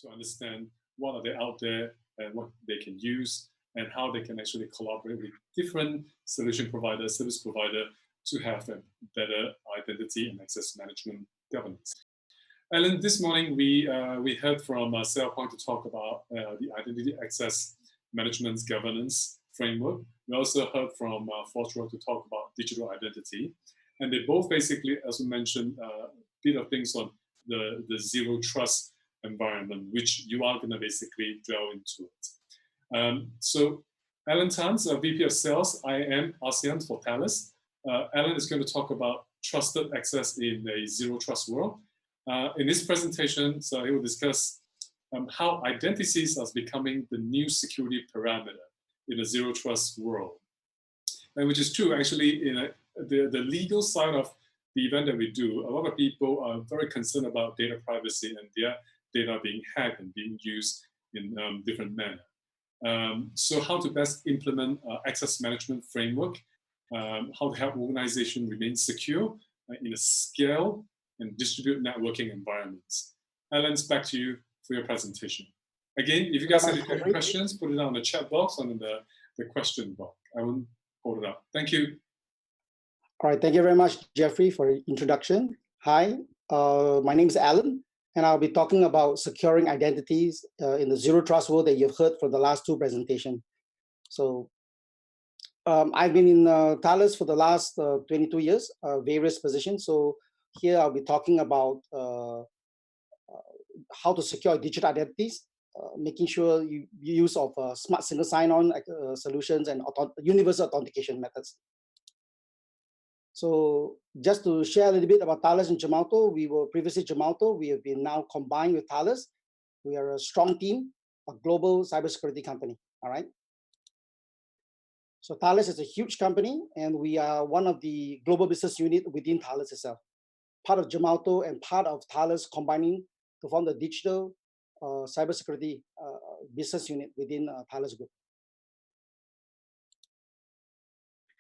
to understand what are they out there and what they can use and how they can actually collaborate with different solution providers, service provider to have a better identity and access management governance. Allan, this morning we heard from SailPoint to talk about the identity access management governance framework. We also heard from Fortran to talk about digital identity. And they both basically, as we mentioned, a bit of things on the zero trust environment, which you are going to basically delve into it. So Allan Tan, VP of Sales, IAM ASEAN for Thales. Allan is going to talk about trusted access in a zero trust world. In this presentation, so he will discuss how identities are becoming the new security parameter in a zero trust world. And which is true, actually, in the legal side of the event that we do, a lot of people are very concerned about data privacy and their data being hacked and being used in different manner. So how to best implement access management framework, how to help organization remain secure in a scale and distributed networking environments. Allan, back to you for your presentation. Again, if you guys have any questions, put it on the chat box and in the question box. I will hold it up. Thank you. All right, thank you very much, Jeffrey, for the introduction. Hi, my name is Allan, and I'll be talking about securing identities in the zero trust world that you've heard from the last two presentations. So I've been in Thales for the last 22 years, various positions. So here I'll be talking about how to secure digital identities, making sure you use of smart single sign-on solutions and universal authentication methods. So just to share a little bit about Thales and Gemalto, we were previously Gemalto. We have been now combined with Thales. We are a strong team, a global cybersecurity company, all right? So Thales is a huge company, and we are one of the global business unit within Thales itself. Part of Gemalto and part of Thales combining to form the digital cybersecurity business unit within Thales Group.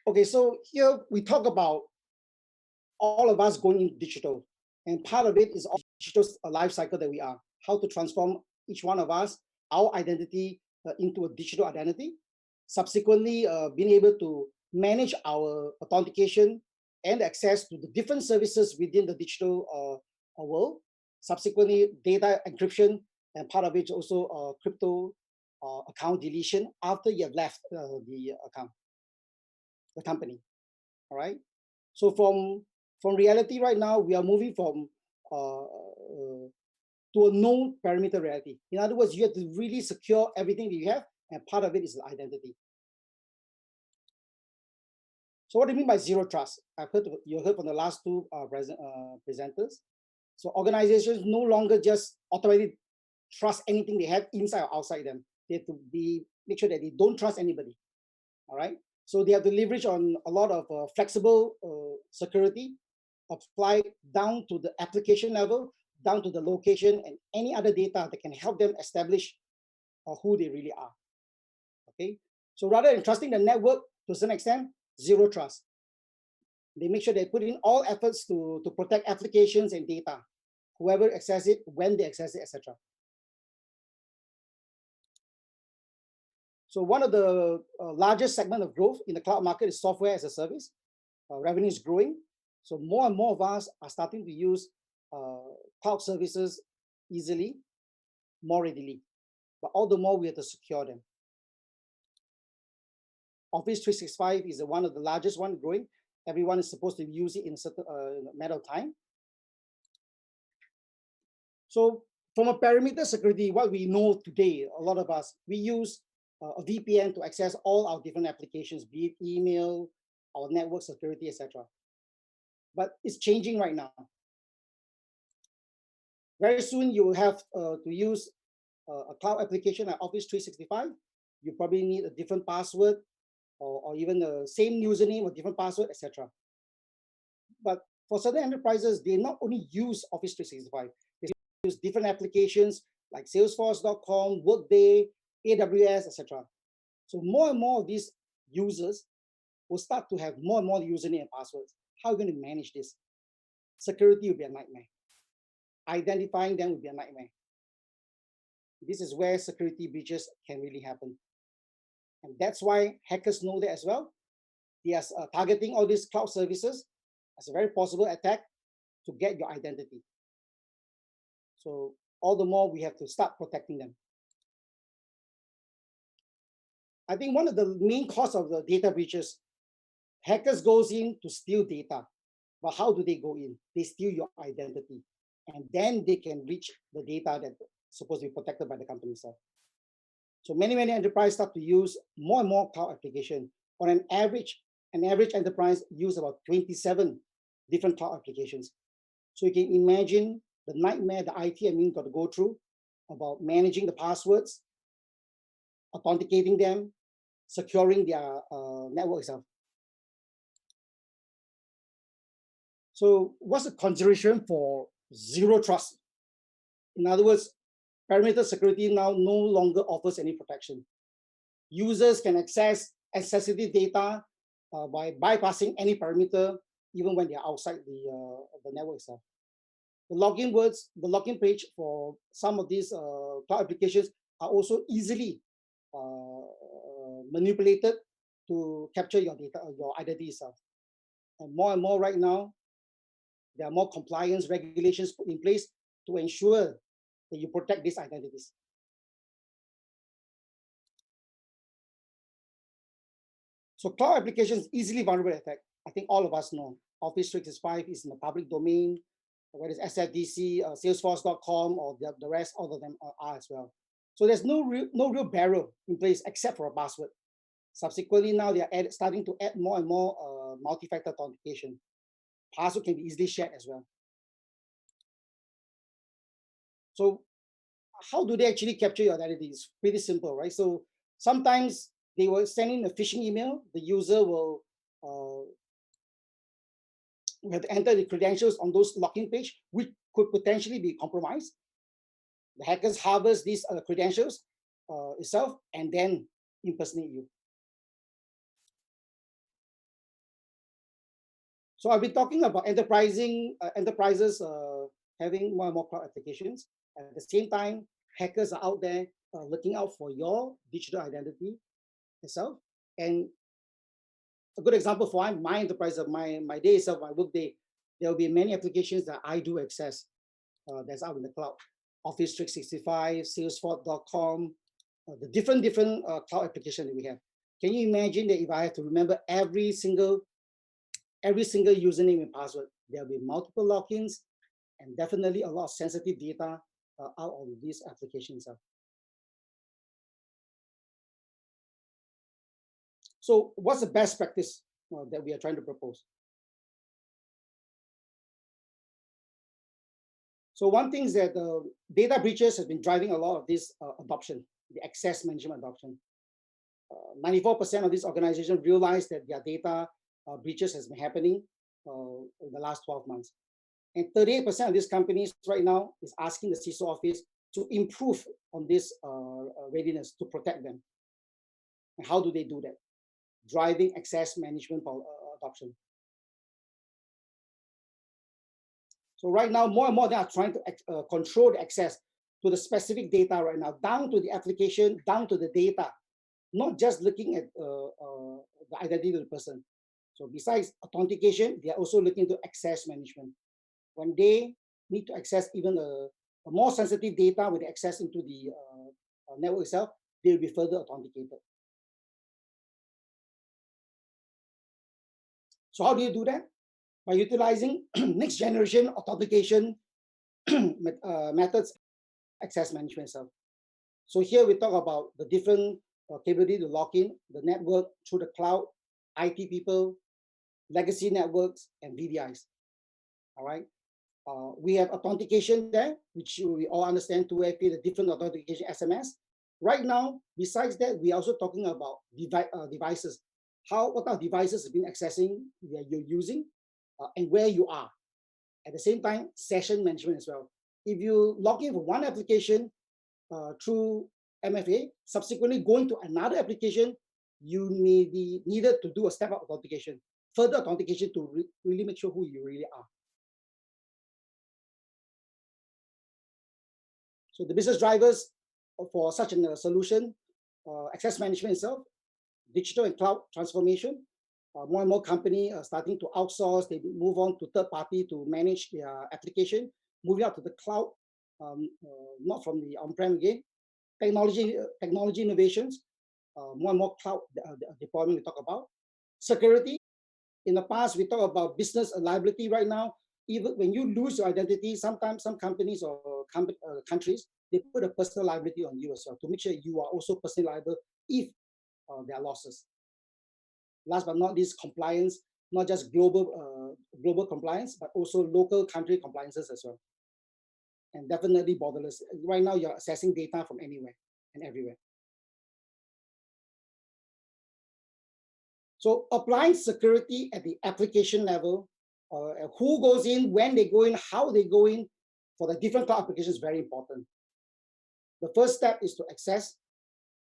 Okay, so here we talk about all of us going into digital, and part of it is our digital life cycle that we are, how to transform each one of us, our identity into a digital identity. Subsequently, being able to manage our authentication and access to the different services within the digital world. Subsequently, data encryption, and part of it is also crypto account deletion after you have left the account, the company. All right. So from reality right now, we are moving from to a no perimeter reality. In other words, you have to really secure everything that you have, and part of it is the identity. So what do you mean by zero trust? You heard from the last two presenters. So organizations no longer just automatically trust anything they have inside or outside them. They have to make sure that they don't trust anybody. All right. So they have to leverage on a lot of flexible security, apply down to the application level, down to the location, and any other data that can help them establish who they really are. Okay. So rather than trusting the network to some extent, zero trust. They make sure they put in all efforts to protect applications and data, whoever access it, when they access it, etc. So one of the largest segment of growth in the cloud market is software as a service. Revenue is growing. So more and more of us are starting to use cloud services easily, more readily. But all the more we have to secure them. Office 365 is one of the largest one growing. Everyone is supposed to use it in a certain matter of time. So from a perimeter security, what we know today, a lot of us, we use a VPN to access all our different applications, be it email, our network security, etc. But it's changing right now. Very soon you will have to use a cloud application like Office 365. You probably need a different password or even the same username or different password, etc. But for certain enterprises, they not only use Office 365, they use different applications like Salesforce.com, Workday, AWS, etc. So more and more of these users will start to have more and more username and passwords. How are you going to manage this? Security will be a nightmare. Identifying them will be a nightmare. This is where security breaches can really happen. And that's why hackers know that as well. They are targeting all these cloud services as a very possible attack to get your identity. So all the more we have to start protecting them. I think one of the main causes of the data breaches, hackers goes in to steal data. But how do they go in? They steal your identity. And then they can reach the data that's supposed to be protected by the company itself. So many enterprises start to use more and more cloud application. On an average enterprise use about 27 different cloud applications. So you can imagine the nightmare the IT admin got to go through about managing the passwords, authenticating them, securing their network itself. So what's the consideration for zero trust? In other words, perimeter security now no longer offers any protection. Users can access sensitive data by bypassing any perimeter, even when they're outside the network itself. The login page for some of these cloud applications are also easily manipulated to capture your data, your identity itself. And more right now, there are more compliance regulations put in place to ensure that you protect these identities. So cloud applications easily vulnerable to attack. I think all of us know Office 365 is in the public domain, whether it's SFDC, Salesforce.com, or the rest, all of them are as well. So there's no real barrier in place except for a password. Subsequently, now they are starting to add more and more multi-factor authentication. Password can be easily shared as well. So how do they actually capture your identity? It's pretty simple, right? So sometimes they will send in a phishing email. The user will have to enter the credentials on those login page, which could potentially be compromised. The hackers harvest these credentials itself and then impersonate you. So I've been talking about enterprises having more and more cloud applications. At the same time, hackers are out there looking out for your digital identity itself. And a good example for my enterprise of my day itself, my work day, there will be many applications that I do access that's out in the cloud. Office 365, Salesforce.com, the different cloud applications that we have. Can you imagine that if I have to remember every single username and password, there'll be multiple logins and definitely a lot of sensitive data out of these applications. So what's the best practice? that we are trying to propose. So one thing is that data breaches has been driving a lot of this adoption, the access management adoption. 94% of these organizations realize that their data breaches has been happening in the last 12 months. And 38% of these companies right now is asking the CISO office to improve on this readiness to protect them. And how do they do that? Driving access management adoption. So right now, more and more they are trying to control the access to the specific data right now, down to the application, down to the data, not just looking at the identity of the person. So besides authentication, they are also looking to access management. When they need to access even a more sensitive data with access into the network itself, they will be further authenticated. So how do you do that? By utilizing next generation authentication methods, access management itself. So here we talk about the different capability to log in, the network through the cloud, IT people, legacy networks, and VDIs. All right. We have authentication there, which we all understand 2FA, the different authentication SMS. Right now, besides that, we are also talking about devices. What are devices have been accessing that you're using and where you are. At the same time, session management as well. If you log in for one application through MFA, subsequently going to another application, you may be needed to do a step-up authentication, further authentication to really make sure who you really are. So the business drivers for such a solution, access management itself, digital and cloud transformation. More and more companies are starting to outsource. They move on to third party to manage their application, moving out to the cloud, not from the on-prem again. Technology innovations, more and more cloud deployment we talk about. Security. In the past, we talk about business liability. Right now, even when you lose your identity, sometimes some companies or countries, they put a personal liability on you as well to make sure you are also personally liable if there are losses. Last but not least, compliance, not just global compliance, but also local country compliances as well. And definitely borderless. Right now, you're accessing data from anywhere and everywhere. So applying security at the application level, who goes in, when they go in, how they go in, for the different cloud applications is very important. The first step is to access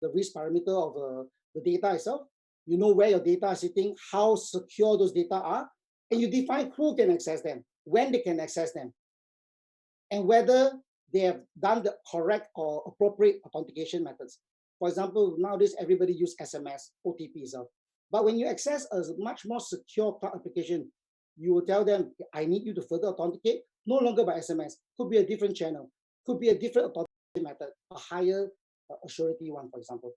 the risk parameter of the data itself. You know where your data is sitting, how secure those data are, and you define who can access them, when they can access them, and whether they have done the correct or appropriate authentication methods. For example, nowadays everybody use SMS, OTP itself. But when you access a much more secure cloud application, you will tell them, I need you to further authenticate, no longer by SMS, could be a different channel, could be a different authentication method, a higher surety one, for example.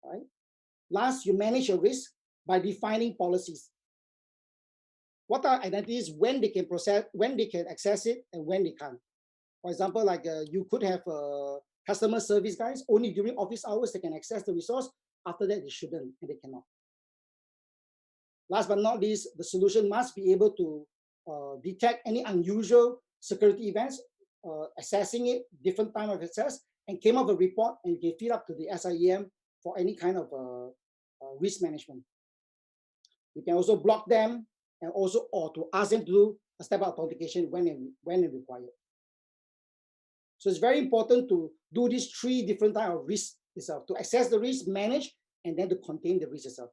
All right? Last, you manage your risk by defining policies. What are identities, when they can process, when they can access it, and when they can't. For example, like you could have customer service guys, only during office hours they can access the resource. After that, they shouldn't, and they cannot. Last but not least, the solution must be able to detect any unusual security events, assessing it, different time of access, and came up with a report, and you can feed up to the SIEM for any kind of risk management. You can also block them, and also or to ask them to do a step-up authentication when required. So it's very important to do these three different types of risk itself, to assess the risk, manage, and then to contain the risk itself.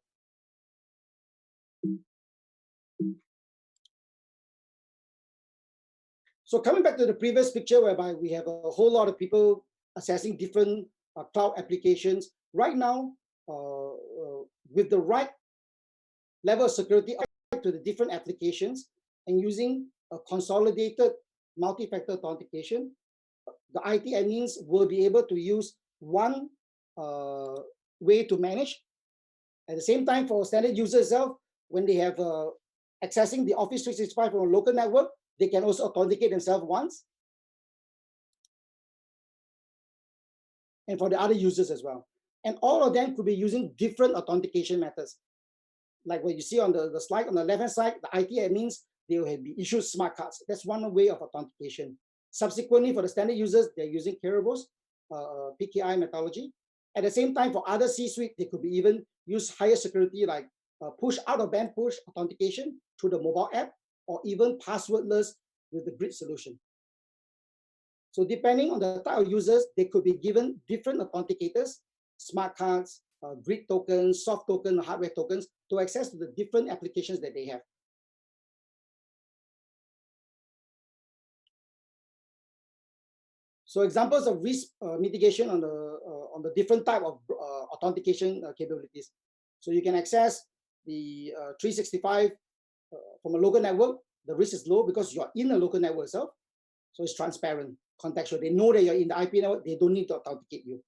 So coming back to the previous picture whereby we have a whole lot of people assessing different cloud applications. Right now, with the right level of security to the different applications and using a consolidated multi-factor authentication, the IT admins will be able to use one way to manage. At the same time, for standard users itself, when they have accessing the Office 365 from a local network, they can also authenticate themselves once. And for the other users as well. And all of them could be using different authentication methods. like what you see on the slide on the left-hand side, the IT admins, they will be issued smart cards. That's one way of authentication. Subsequently, for the standard users, they're using Kerberos, PKI methodology. At the same time, for other C-suite, they could be even use higher security like push out-of-band push authentication through the mobile app, or even passwordless with the grid solution. So depending on the type of users, they could be given different authenticators, smart cards, grid tokens, soft token, hardware tokens to access to the different applications that they have. So examples of risk mitigation on the different type of authentication capabilities. So you can access the 365 from a local network. The risk is low because you're in a local network itself. So it's transparent, contextual. They know that you're in the IP network. They don't need to authenticate you.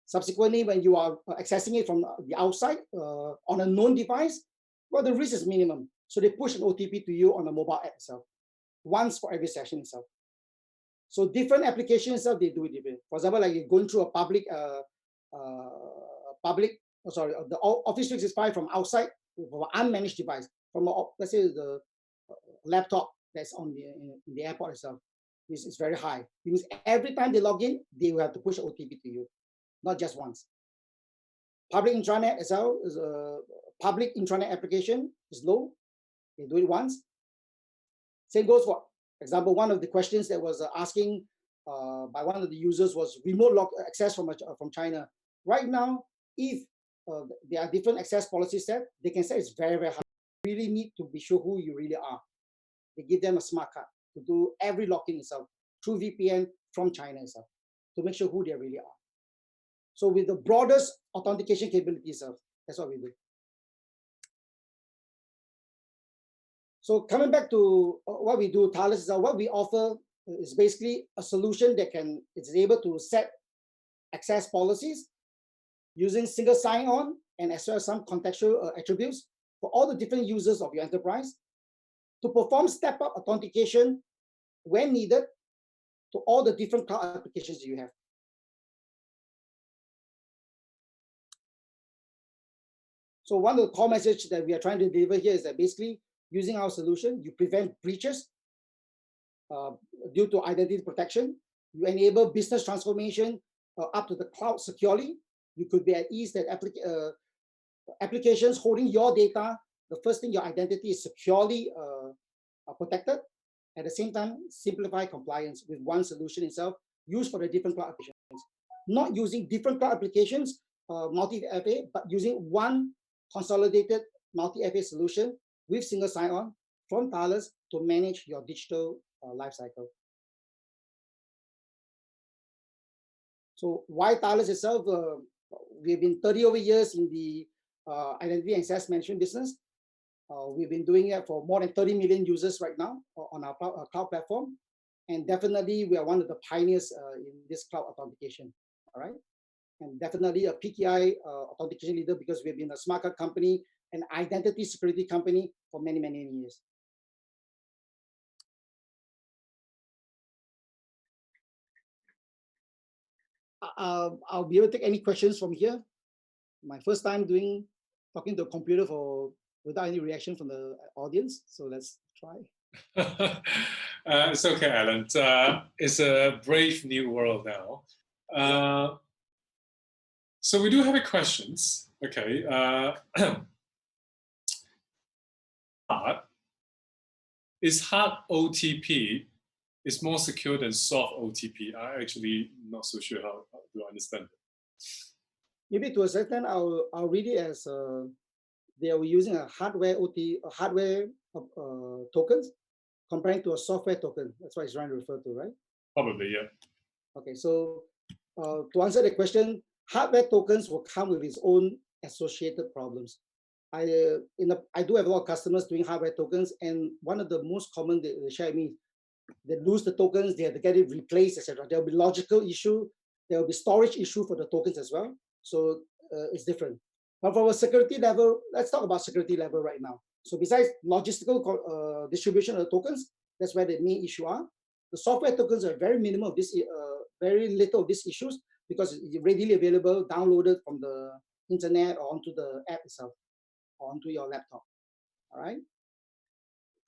Subsequently, when you are accessing it from the outside on a known device, well, the risk is minimum. So they push an OTP to you on the mobile app itself, once for every session itself. So different applications itself, they do it different. For example, like you're going through a public, the Office 365 from outside, from an unmanaged device, from let's say the laptop that's on in the airport itself. This is very high. It means every time they log in, they will have to push an OTP to you, not just once. Public intranet as well is a public intranet application is low. They do it once. Same goes for example, one of the questions that was asking by one of the users was remote log access from China. Right now, if there are different access policies set, they can say it's very, very hard. You really need to be sure who you really are. They give them a smart card to do every login itself through VPN from China itself to make sure who they really are. So with the broadest authentication capabilities, that's what we do. So coming back to what we do, Thales, what we offer is basically a solution that is able to set access policies using single sign-on and as well as some contextual attributes for all the different users of your enterprise to perform step-up authentication when needed to all the different cloud applications you have. So one of the core messages that we are trying to deliver here is that basically using our solution, you prevent breaches due to identity protection. You enable business transformation up to the cloud securely. You could be at ease that applications holding your data, the first thing, your identity is securely protected. At the same time, simplify compliance with one solution itself, used for the different cloud applications. Not using different cloud applications, multi-FA, but using one consolidated multi-FA solution with single sign-on from Thales to manage your digital lifecycle. So why Thales itself? We've been 30 over years in the identity and access management business. We've been doing it for more than 30 million users right now on our cloud platform. And definitely we are one of the pioneers in this cloud authentication, all right? And definitely a PKI authentication leader because we've been a smart card company, an identity security company for many, many years. I'll be able to take any questions from here. My first time talking to a computer without any reaction from the audience. So let's try. It's okay, Allan. It's a brave new world now. So we do have questions. Okay. Is hard OTP is more secure than soft OTP? I'm actually not so sure how to understand it. Maybe to a certain, I'll read it as they are using a hardware tokens comparing to a software token. That's what it's trying to refer to, right? Probably, yeah. Okay, so to answer the question, hardware tokens will come with its own associated problems. I do have a lot of customers doing hardware tokens, and one of the most common they share with me, they lose the tokens, they have to get it replaced, etc. There will be logical issue, there will be storage issue for the tokens as well. So it's different. But from a security level, let's talk about security level right now. So besides logistical distribution of the tokens, that's where the main issue are. The software tokens are very minimal of this, very little of these issues because it's readily available, downloaded from the internet or onto the app itself. onto your laptop. All right.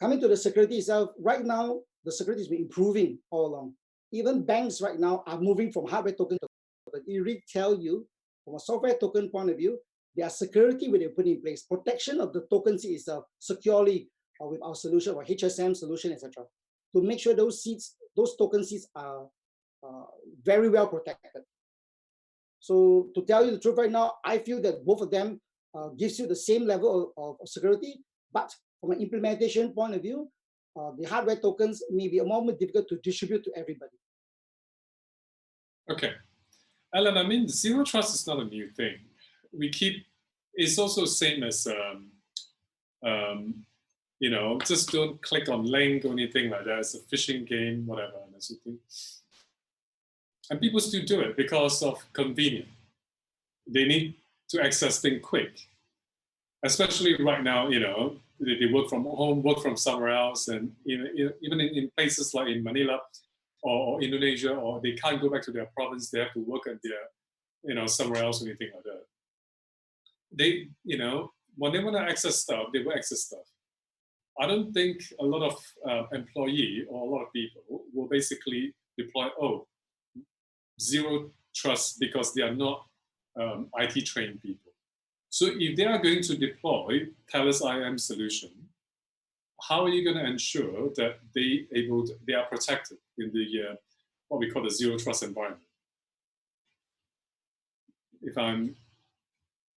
Coming to the security itself, right now, the security has been improving all along. Even banks right now are moving from hardware token to token. It really tell you, from a software token point of view, there are security where they put in place, protection of the token seed itself securely with our solution or HSM solution, etc. To make sure those seeds, those token seeds are very well protected. So to tell you the truth right now, I feel that both of them gives you the same level of security, but from an implementation point of view, the hardware tokens may be a more difficult to distribute to everybody. Okay. Allan, I mean, zero trust is not a new thing. It's also same as, you know, just don't click on link or anything like that. It's a phishing game, whatever, and that's the thing. And people still do it because of convenience. They need to access things quick. Especially right now, you know, they work from home, work from somewhere else, and even in places like in Manila or Indonesia, or they can't go back to their province, they have to work at their, you know, somewhere else or anything like that. They, you know, when they want to access stuff, they will access stuff. I don't think a lot of employee or a lot of people will basically deploy, zero trust because they are not IT trained people. So if they are going to deploy Thales IAM solution, how are you going to ensure that they are protected in the what we call the zero trust environment? If I'm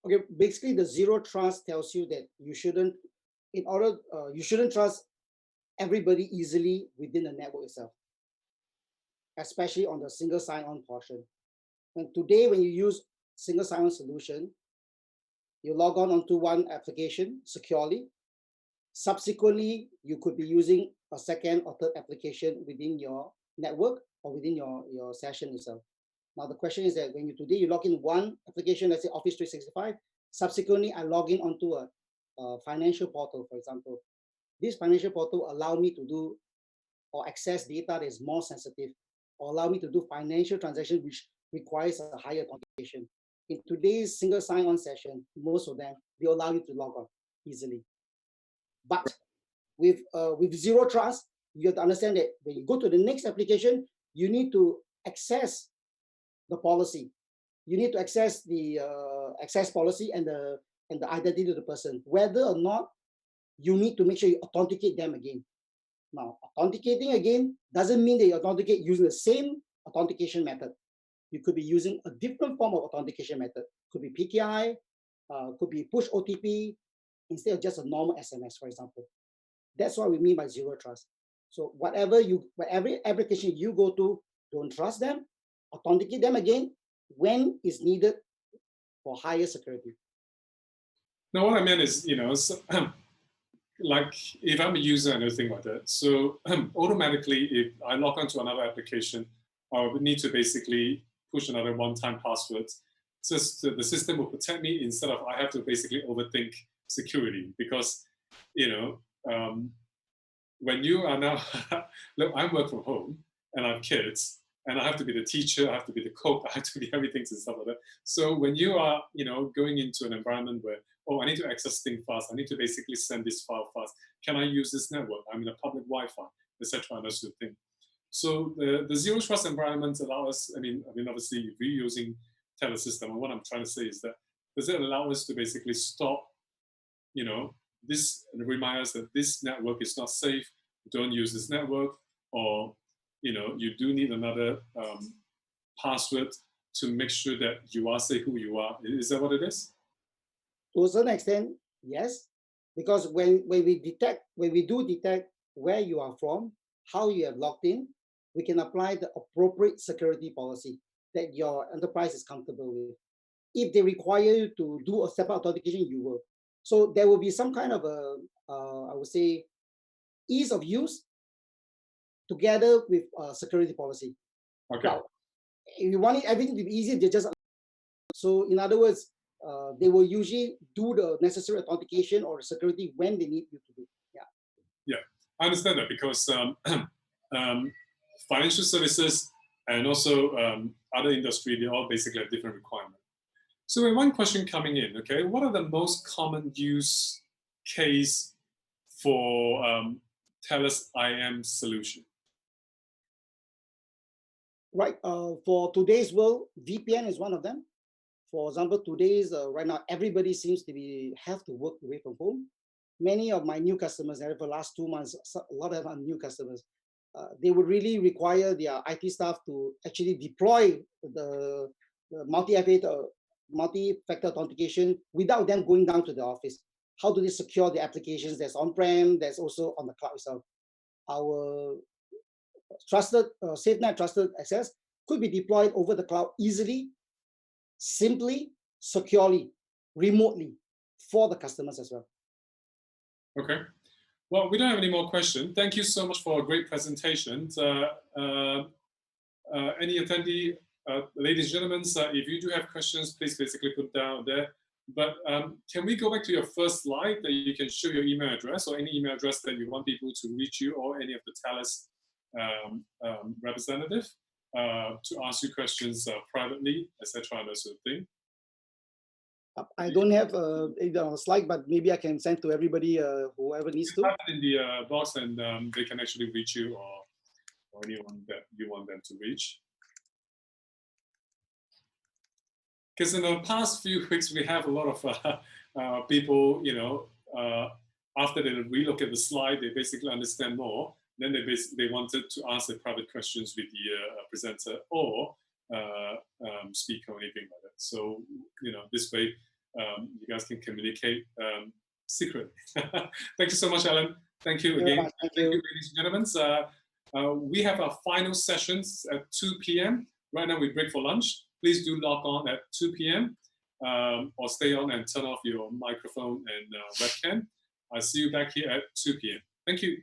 okay, basically the zero trust tells you that you shouldn't, you shouldn't trust everybody easily within the network itself, especially on the single sign-on portion. And today, when you use single sign-on solution, you log on onto one application securely. Subsequently, you could be using a second or third application within your network or within your session itself. Now, the question is that when today you log in one application, let's say Office 365, subsequently I log in onto a financial portal, for example. This financial portal allow me to do or access data that is more sensitive, or allow me to do financial transactions which requires a higher authentication. In today's single sign-on session, most of them, they allow you to log on easily. But with zero trust, you have to understand that when you go to the next application, you need to access the policy. You need to access the access policy and the identity of the person, whether or not you need to make sure you authenticate them again. Now, authenticating again doesn't mean that you authenticate using the same authentication method. You could be using a different form of authentication method. Could be PKI, could be push OTP, instead of just a normal SMS, for example. That's what we mean by zero trust. So whatever every application you go to, don't trust them, authenticate them again when it's needed for higher security. No, what I meant is, you know, so, like if I'm a user and everything like that, so automatically if I log onto another application, I would need to basically push another one-time password. Just the system will protect me instead of I have to basically overthink security, because, you know, when you are now, look, I work from home and I have kids, and I have to be the teacher, I have to be the cook, I have to be everything and stuff like that. So when you are, you know, going into an environment where, I need to access things fast, I need to basically send this file fast, can I use this network? I'm in a public Wi-Fi, etc. and that sort of thing. So the zero trust environments allow us, I mean, obviously, if we're using Thales system, and what I'm trying to say is that, does it allow us to basically stop, you know, this, and remind us that this network is not safe, don't use this network, or, you know, you do need another password to make sure that you are safe who you are. Is that what it is? To a certain extent, yes. Because when we do detect where you are from, how you have logged in, we can apply the appropriate security policy that your enterprise is comfortable with. If they require you to do a separate authentication, you will. So there will be some kind of a, I would say, ease of use together with security policy. Okay. Now, if you want everything to be easy, they just, so in other words, they will usually do the necessary authentication or security when they need you to do. Yeah. Yeah, I understand that, because financial services and also other industry, they all basically have different requirements. So we have one question coming in, okay? What are the most common use case for Thales IM solution? Right. For today's world, VPN is one of them. For example, today's right now, everybody seems to have to work away from home. Many of my new customers, and for the last 2 months, a lot of our new customers, they would really require their IT staff to actually deploy the multi-factor authentication without them going down to the office. How do they secure the applications that's on-prem, that's also on the cloud itself? Our trusted, SafeNet trusted access could be deployed over the cloud easily, simply, securely, remotely for the customers as well. Okay. Well, we don't have any more questions. Thank you so much for a great presentation. Any attendee, ladies and gentlemen, if you do have questions, please basically put down there. But can we go back to your first slide that you can show your email address or any email address that you want people to reach you or any of the Thales representative to ask you questions privately, etc. and that sort of thing. I don't have a slide, but maybe I can send to everybody, whoever needs to. Type it in the box, and they can actually reach you or anyone that you want them to reach. Because in the past few weeks, we have a lot of people, you know, after they relook at the slide, they basically understand more. Then they wanted to ask the private questions with the presenter or speaker or anything like that. So, you know, this way you guys can communicate secretly. Thank you so much, Allan. Thank you again. Thank you, ladies and gentlemen. We have our final sessions at 2 p.m. Right now we break for lunch. Please do log on at 2 p.m. Or stay on and turn off your microphone and webcam. I'll see you back here at 2 p.m. Thank you.